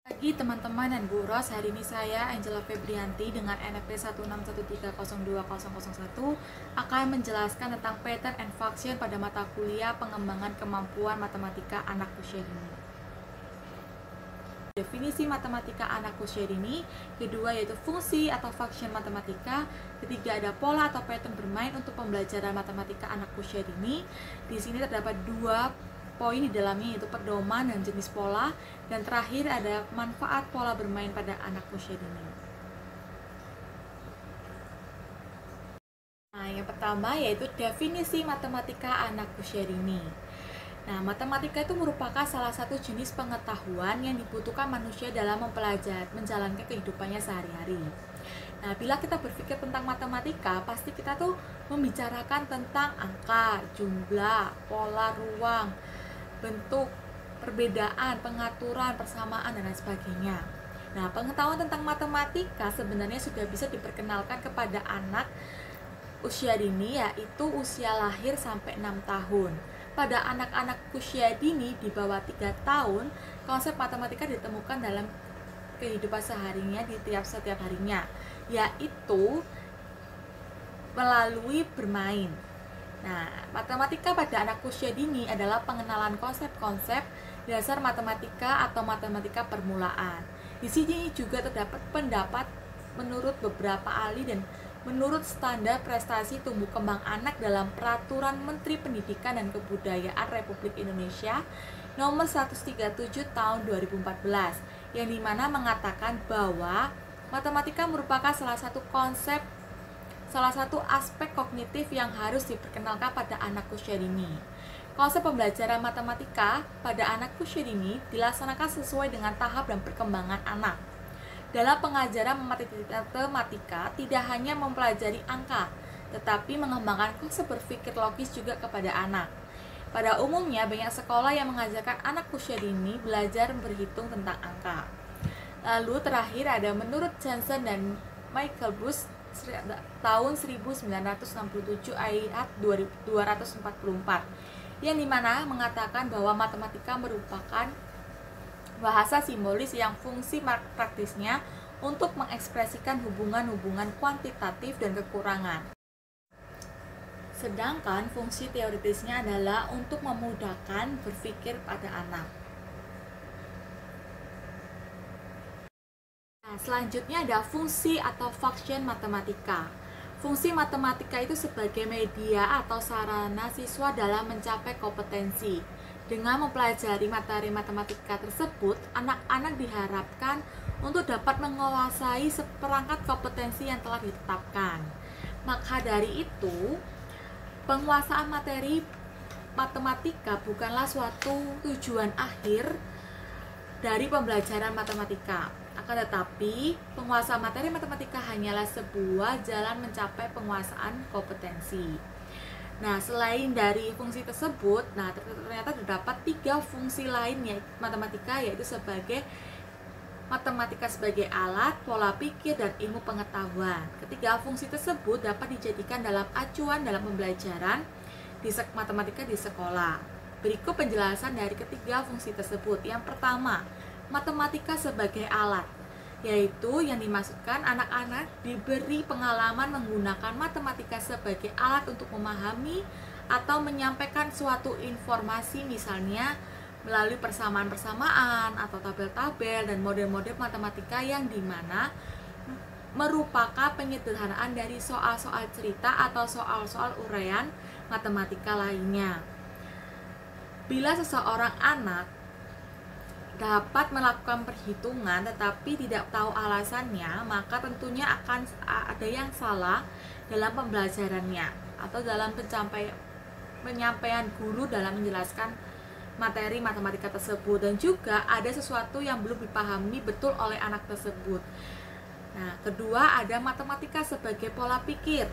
Pagi teman-teman dan Bu Ros, hari ini saya Angela Febrianti dengan NFP 1613020001 akan menjelaskan tentang pattern and function pada mata kuliah pengembangan kemampuan matematika anak usia dini. Definisi matematika anak usia dini, kedua yaitu fungsi atau function matematika, ketiga ada pola atau pattern bermain untuk pembelajaran matematika anak usia dini. Di sini terdapat dua poin di dalamnya yaitu pedoman dan jenis pola, dan terakhir ada manfaat pola bermain pada anak usia dini. Nah, yang pertama yaitu definisi matematika anak usia dini. Nah, matematika itu merupakan salah satu jenis pengetahuan yang dibutuhkan manusia dalam mempelajari, menjalankan kehidupannya sehari-hari. Nah, bila kita berpikir tentang matematika, pasti kita tuh membicarakan tentang angka, jumlah, pola ruang, bentuk, perbedaan, pengaturan, persamaan, dan lain sebagainya. Nah, pengetahuan tentang matematika sebenarnya sudah bisa diperkenalkan kepada anak usia dini, yaitu usia lahir sampai 6 tahun. Pada anak-anak usia dini di bawah 3 tahun, konsep matematika ditemukan dalam kehidupan seharinya di setiap harinya, yaitu melalui bermain. Nah, matematika pada anak usia dini adalah pengenalan konsep-konsep dasar matematika atau matematika permulaan. Di sini juga terdapat pendapat menurut beberapa ahli dan menurut standar prestasi tumbuh kembang anak dalam Peraturan Menteri Pendidikan dan Kebudayaan Republik Indonesia Nomor 137 Tahun 2014, yang dimana mengatakan bahwa matematika merupakan salah satu aspek kognitif yang harus diperkenalkan pada anak usia dini. Konsep pembelajaran matematika pada anak usia dini dilaksanakan sesuai dengan tahap dan perkembangan anak. Dalam pengajaran matematika tidak hanya mempelajari angka, tetapi mengembangkan konsep berpikir logis juga kepada anak. Pada umumnya, banyak sekolah yang mengajarkan anak usia dini belajar berhitung tentang angka. Lalu terakhir ada menurut Johnson dan Michael Bush tahun 1967 ayat 244, yang dimana mengatakan bahwa matematika merupakan bahasa simbolis yang fungsi praktisnya untuk mengekspresikan hubungan-hubungan kuantitatif dan kekurangan. Sedangkan fungsi teoritisnya adalah untuk memudahkan berpikir pada anak. Nah, selanjutnya ada fungsi atau function matematika. Fungsi matematika itu sebagai media atau sarana siswa dalam mencapai kompetensi. Dengan mempelajari materi matematika tersebut, anak-anak diharapkan untuk dapat menguasai seperangkat kompetensi yang telah ditetapkan. Maka dari itu, penguasaan materi matematika bukanlah suatu tujuan akhir dari pembelajaran matematika. Akan tetapi, penguasaan materi matematika hanyalah sebuah jalan mencapai penguasaan kompetensi. Nah, selain dari fungsi tersebut, ternyata terdapat 3 fungsi lainnya matematika, yaitu matematika sebagai alat, pola pikir, dan ilmu pengetahuan. Ketiga fungsi tersebut dapat dijadikan dalam acuan dalam pembelajaran matematika di sekolah. Berikut penjelasan dari ketiga fungsi tersebut. Yang pertama, matematika sebagai alat, yaitu yang dimaksudkan anak-anak diberi pengalaman menggunakan matematika sebagai alat untuk memahami atau menyampaikan suatu informasi, misalnya melalui persamaan-persamaan atau tabel-tabel dan model-model matematika yang dimana merupakan penyederhanaan dari soal-soal cerita atau soal-soal uraian matematika lainnya. Bila seseorang anak dapat melakukan perhitungan tetapi tidak tahu alasannya, maka tentunya akan ada yang salah dalam pembelajarannya atau dalam penyampaian guru dalam menjelaskan materi matematika tersebut, dan juga ada sesuatu yang belum dipahami betul oleh anak tersebut. Nah, kedua ada matematika sebagai pola pikir.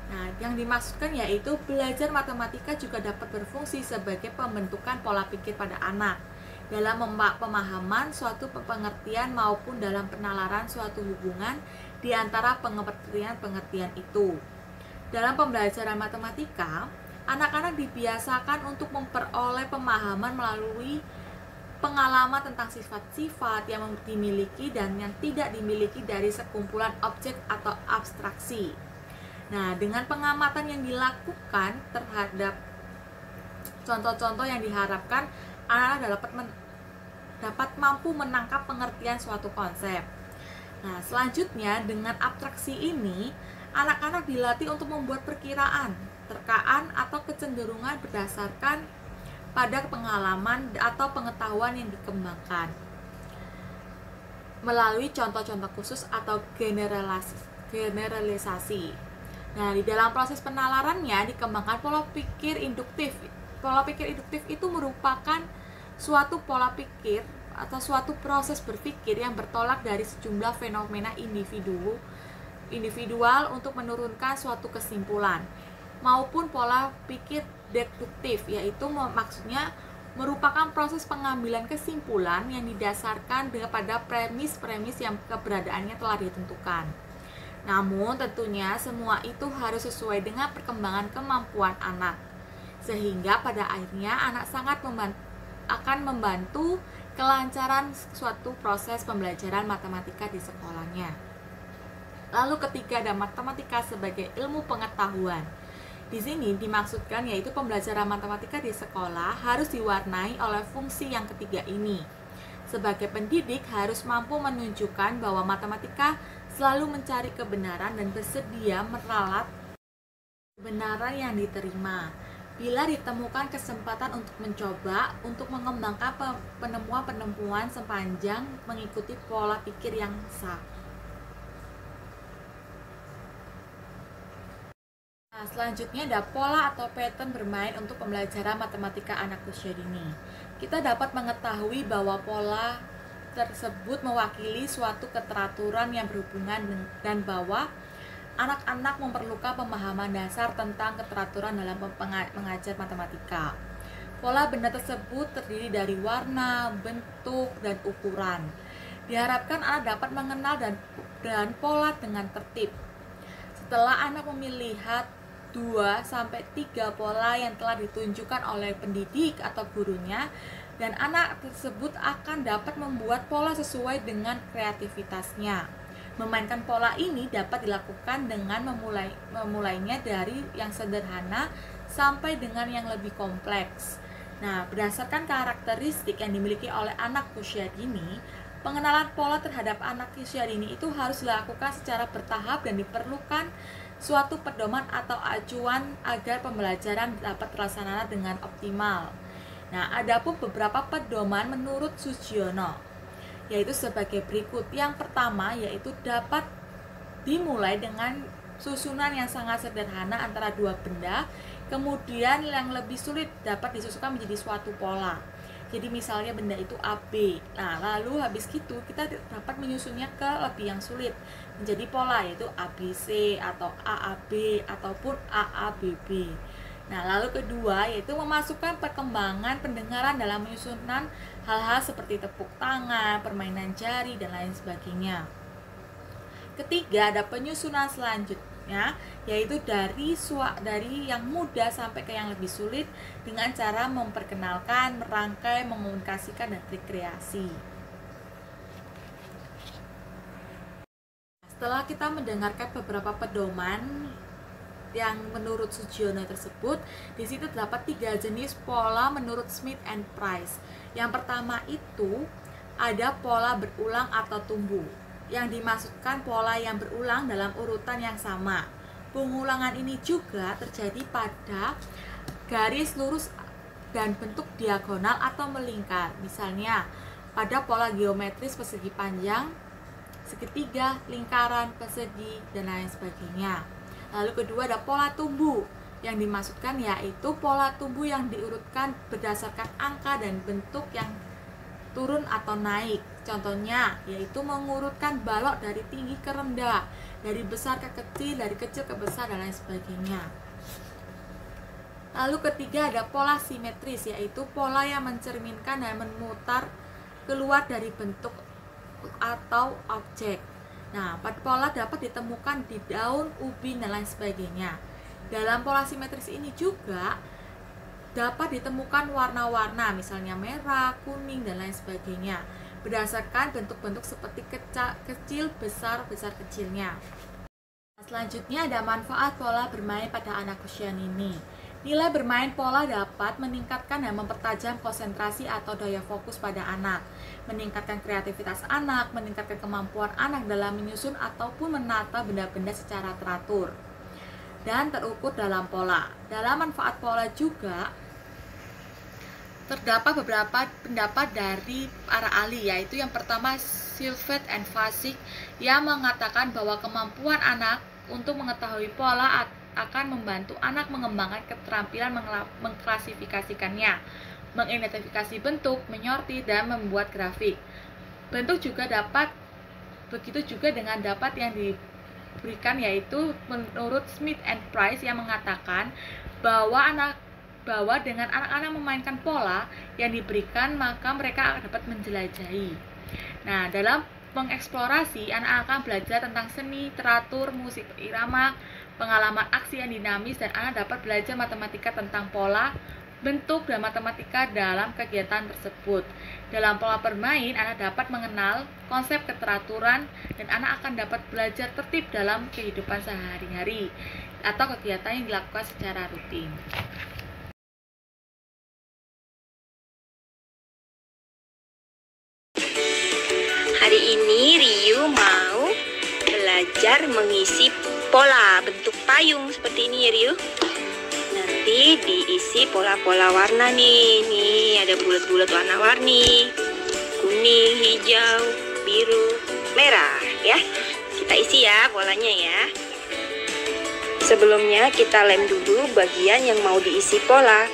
Nah, yang dimaksudkan yaitu belajar matematika juga dapat berfungsi sebagai pembentukan pola pikir pada anak dalam pemahaman suatu pengertian maupun dalam penalaran suatu hubungan di antara pengertian-pengertian itu. Dalam pembelajaran matematika, anak-anak dibiasakan untuk memperoleh pemahaman melalui pengalaman tentang sifat-sifat yang dimiliki dan yang tidak dimiliki dari sekumpulan objek atau abstraksi. Nah, dengan pengamatan yang dilakukan terhadap contoh-contoh yang diharapkan, anak-anak dapat mampu menangkap pengertian suatu konsep. Nah, selanjutnya dengan abstraksi ini, anak-anak dilatih untuk membuat perkiraan, terkaan, atau kecenderungan berdasarkan pada pengalaman atau pengetahuan yang dikembangkan melalui contoh-contoh khusus atau generalisasi. Nah, di dalam proses penalarannya dikembangkan pola pikir induktif. Pola pikir induktif itu merupakan suatu pola pikir atau suatu proses berpikir yang bertolak dari sejumlah fenomena individual untuk menurunkan suatu kesimpulan, maupun pola pikir deduktif, yaitu maksudnya merupakan proses pengambilan kesimpulan yang didasarkan pada premis-premis yang keberadaannya telah ditentukan. Namun tentunya semua itu harus sesuai dengan perkembangan kemampuan anak, sehingga pada akhirnya anak sangat akan membantu kelancaran suatu proses pembelajaran matematika di sekolahnya. Lalu ketiga, ada matematika sebagai ilmu pengetahuan. Di sini dimaksudkan yaitu pembelajaran matematika di sekolah harus diwarnai oleh fungsi yang ketiga ini. Sebagai pendidik harus mampu menunjukkan bahwa matematika selalu mencari kebenaran dan bersedia meralat kebenaran yang diterima. Bila ditemukan kesempatan untuk mencoba untuk mengembangkan penemuan-penemuan sepanjang mengikuti pola pikir yang sah. Nah, selanjutnya ada pola atau pattern bermain untuk pembelajaran matematika anak usia dini. Kita dapat mengetahui bahwa pola tersebut mewakili suatu keteraturan yang berhubungan dan bahwa anak-anak memerlukan pemahaman dasar tentang keteraturan dalam mengajar matematika. Pola benda tersebut terdiri dari warna, bentuk, dan ukuran. Diharapkan anak dapat mengenal dan pola dengan tertib. Setelah anak melihat 2-3 pola yang telah ditunjukkan oleh pendidik atau gurunya, dan anak tersebut akan dapat membuat pola sesuai dengan kreativitasnya. Memainkan pola ini dapat dilakukan dengan memulainya dari yang sederhana sampai dengan yang lebih kompleks. Nah, berdasarkan karakteristik yang dimiliki oleh anak usia dini, pengenalan pola terhadap anak usia dini itu harus dilakukan secara bertahap dan diperlukan suatu pedoman atau acuan agar pembelajaran dapat terlaksana dengan optimal. Nah, ada pun beberapa pedoman menurut Sugiono, yaitu sebagai berikut. Yang pertama yaitu dapat dimulai dengan susunan yang sangat sederhana antara dua benda, kemudian yang lebih sulit dapat disusunkan menjadi suatu pola. Jadi misalnya benda itu AB. Nah, lalu habis itu kita dapat menyusunnya ke lebih yang sulit menjadi pola, yaitu ABC atau AAB ataupun AABB. Nah, lalu kedua yaitu memasukkan perkembangan pendengaran dalam menyusunan hal-hal seperti tepuk tangan, permainan jari, dan lain sebagainya. Ketiga, ada penyusunan selanjutnya, yaitu dari yang mudah sampai ke yang lebih sulit dengan cara memperkenalkan, merangkai, mengomunikasikan, dan rekreasi. Setelah kita mendengarkan beberapa pedoman yang menurut Sugiono tersebut, di situ terdapat 3 jenis pola menurut Smith and Price. Yang pertama itu ada pola berulang atau tumbuh. Yang dimaksudkan pola yang berulang dalam urutan yang sama. Pengulangan ini juga terjadi pada garis lurus dan bentuk diagonal atau melingkar. Misalnya pada pola geometris persegi panjang, segitiga, lingkaran, persegi, dan lain sebagainya. Lalu kedua ada pola tumbuh. Yang dimaksudkan yaitu pola tumbuh yang diurutkan berdasarkan angka dan bentuk yang turun atau naik. Contohnya yaitu mengurutkan balok dari tinggi ke rendah, dari besar ke kecil, dari kecil ke besar, dan lain sebagainya. Lalu ketiga ada pola simetris, yaitu pola yang mencerminkan dan memutar keluar dari bentuk atau objek. Nah, pola dapat ditemukan di daun, ubin, dan lain sebagainya. Dalam pola simetris ini juga dapat ditemukan warna-warna, misalnya merah, kuning, dan lain sebagainya, berdasarkan bentuk-bentuk seperti kecil, besar kecilnya. Selanjutnya ada manfaat pola bermain pada anak usia ini. Nilai bermain pola dapat meningkatkan dan mempertajam konsentrasi atau daya fokus pada anak, meningkatkan kreativitas anak, meningkatkan kemampuan anak dalam menyusun ataupun menata benda-benda secara teratur dan terukur dalam pola. Dalam manfaat pola juga terdapat beberapa pendapat dari para ahli, yaitu yang pertama Sylvette and Fasik yang mengatakan bahwa kemampuan anak untuk mengetahui pola akan membantu anak mengembangkan keterampilan mengklasifikasikannya, mengidentifikasi bentuk, menyortir, dan membuat grafik. Bentuk juga dapat, begitu juga dengan dapat yang diberikan, yaitu menurut Smith and Price yang mengatakan bahwa dengan anak-anak memainkan pola yang diberikan, maka mereka akan dapat menjelajahi. Nah, dalam mengeksplorasi, anak akan belajar tentang seni, teratur, musik irama, pengalaman aksi yang dinamis, dan anak dapat belajar matematika tentang pola, bentuk, dan matematika dalam kegiatan tersebut. Dalam pola bermain, anak dapat mengenal konsep keteraturan, dan anak akan dapat belajar tertib dalam kehidupan sehari-hari atau kegiatan yang dilakukan secara rutin. Hari ini Ryu mau belajar mengisi pola bentuk payung seperti ini ya Ryu. Nanti diisi pola-pola warna nih. Nih ada bulat-bulat warna-warni, kuning, hijau, biru, merah ya. Kita isi ya polanya ya. Sebelumnya kita lem dulu bagian yang mau diisi pola.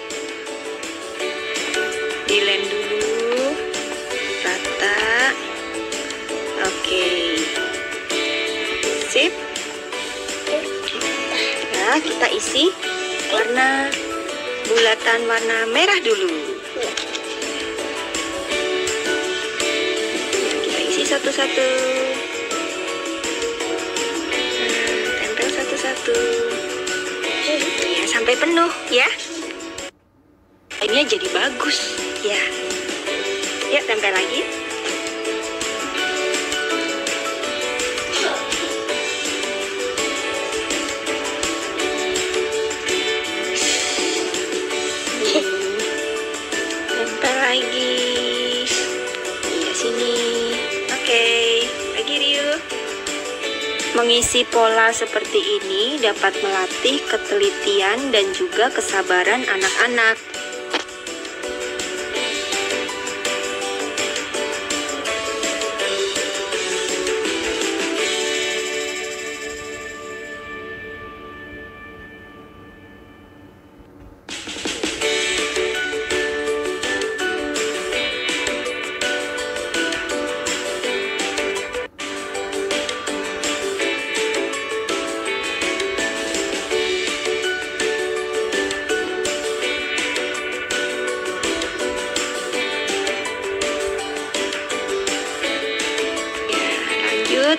Dilem dulu rata. Oke, sip. Nah, kita isi warna bulatan warna merah dulu. Nah, kita isi satu-satu. Nah, tempel satu-satu. Ya, sampai penuh ya. Ini jadi bagus ya. Ya, tempel lagi. Mengisi pola seperti ini dapat melatih ketelitian dan juga kesabaran anak-anak.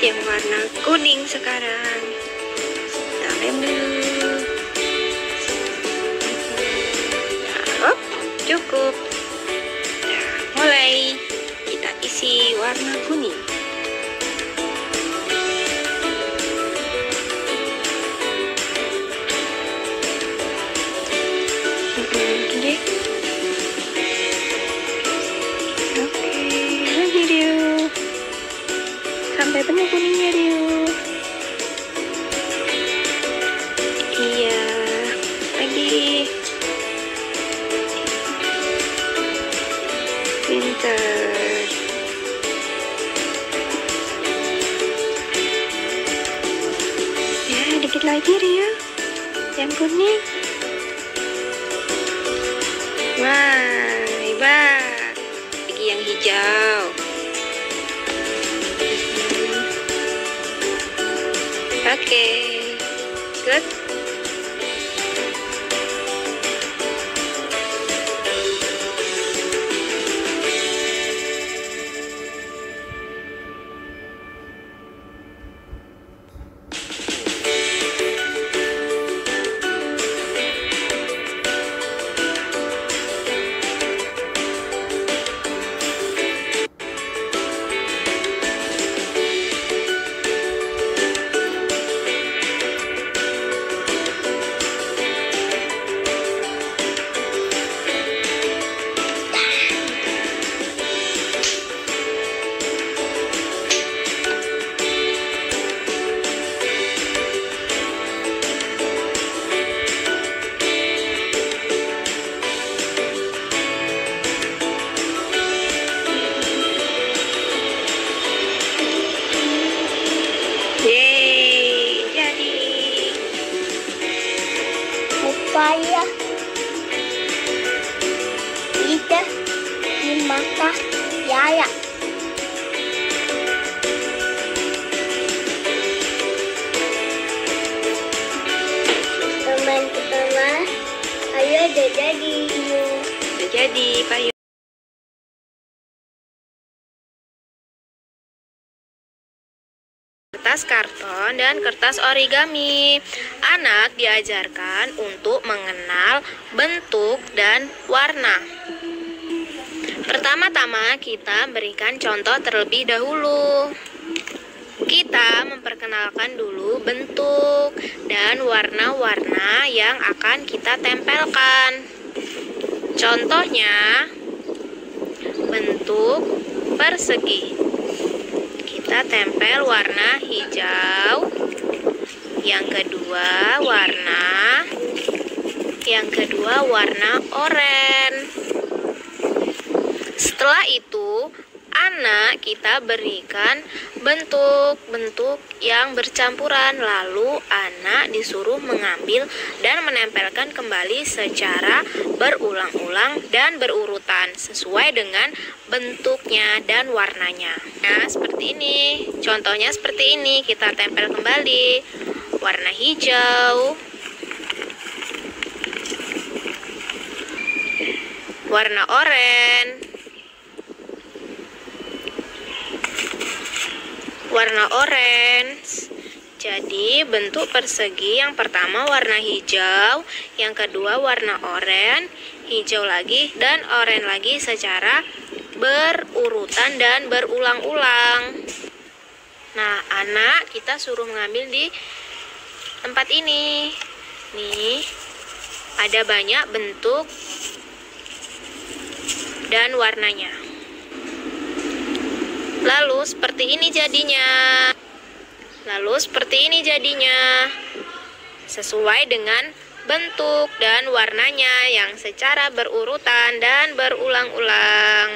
Yang warna kuning sekarang kita lem dulu. Nah, cukup. Nah, mulai kita isi warna kuning. Sampai penuh kuningnya Ryu. Iya, lagi. Pinter. Ya, dikit lagi Ryu. Yang kuning. Wah, hebat. Lagi yang hijau. Oke, good. Kakak Yaya. Teman-teman, ayo udah jadi yuk. Udah jadi payung. Kertas karton dan kertas origami. Anak diajarkan untuk mengenal bentuk dan warna. Pertama-tama kita berikan contoh terlebih dahulu. Kita memperkenalkan dulu bentuk dan warna-warna yang akan kita tempelkan. Contohnya, bentuk persegi. Kita tempel warna hijau. Yang kedua warna oranye. Setelah itu, anak kita berikan bentuk-bentuk yang bercampuran. Lalu anak disuruh mengambil dan menempelkan kembali secara berulang-ulang dan berurutan sesuai dengan bentuknya dan warnanya. Nah, seperti ini. Contohnya seperti ini. Kita tempel kembali. Warna hijau. Warna oranye. Warna orange. Jadi bentuk persegi yang pertama warna hijau, yang kedua warna oranye, hijau lagi dan oranye lagi secara berurutan dan berulang-ulang. Nah, anak kita suruh mengambil di tempat ini. Nih, ada banyak bentuk dan warnanya. Lalu seperti ini jadinya. Sesuai dengan bentuk dan warnanya yang secara berurutan dan berulang-ulang.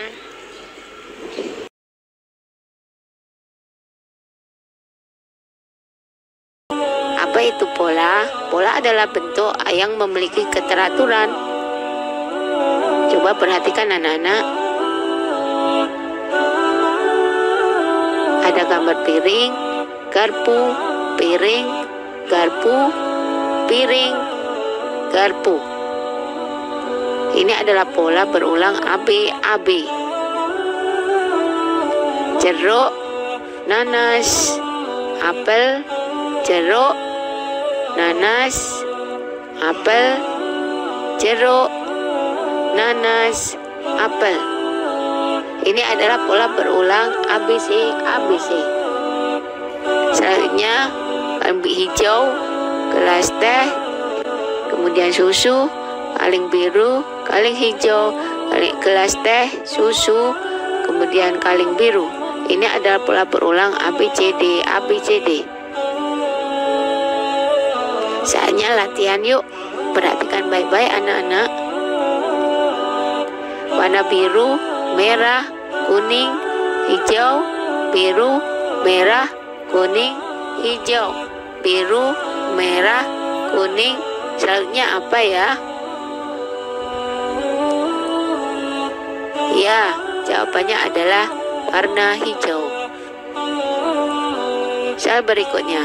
Apa itu pola? Pola adalah bentuk yang memiliki keteraturan. Coba perhatikan anak-anak. Ada gambar piring, garpu, piring, garpu, piring, garpu. Ini adalah pola berulang AB. Jeruk, nanas, apel, jeruk, nanas, apel, jeruk, nanas, apel. Ini adalah pola berulang ABC. Selanjutnya, kaleng hijau, gelas teh, kemudian susu, kaleng biru, kaleng hijau, gelas teh, susu, kemudian kaleng biru. Ini adalah pola berulang ABCD. Saatnya latihan yuk. Perhatikan baik-baik anak-anak. Warna biru, merah, kuning, hijau, biru, merah, kuning, hijau, biru, merah, kuning. Selanjutnya apa ya? Ya, jawabannya adalah warna hijau. Soal berikutnya,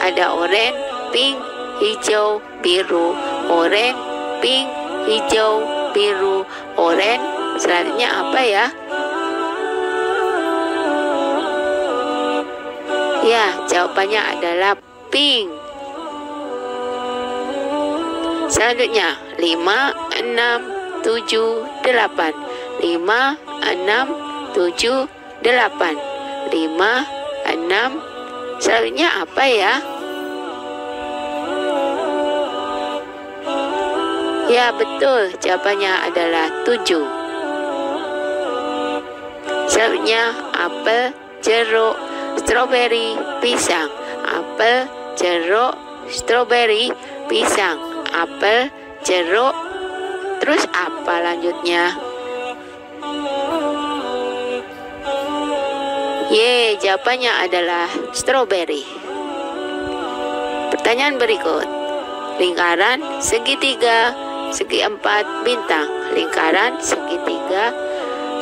ada oranye, pink, hijau, biru, oranye, pink, hijau, biru, oranye. Selanjutnya apa ya? Ya, jawabannya adalah pink. Selanjutnya 5, 6, 7, 8. 5, 6, 7, 8. 5, 6. Selanjutnya apa ya? Ya, betul. Jawabannya adalah 7. Selanjutnya apel, jeruk, stroberi, pisang. Apel, jeruk, stroberi, pisang. Apel, jeruk. Terus apa lanjutnya? Jawabannya adalah stroberi. Pertanyaan berikut. Lingkaran segitiga, segi 4 bintang. Lingkaran segitiga,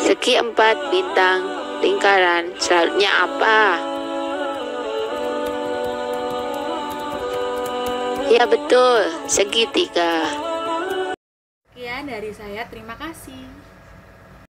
Segi 4 bintang lingkaran selanjutnya apa? Ya betul, segitiga. Sekian dari saya, terima kasih.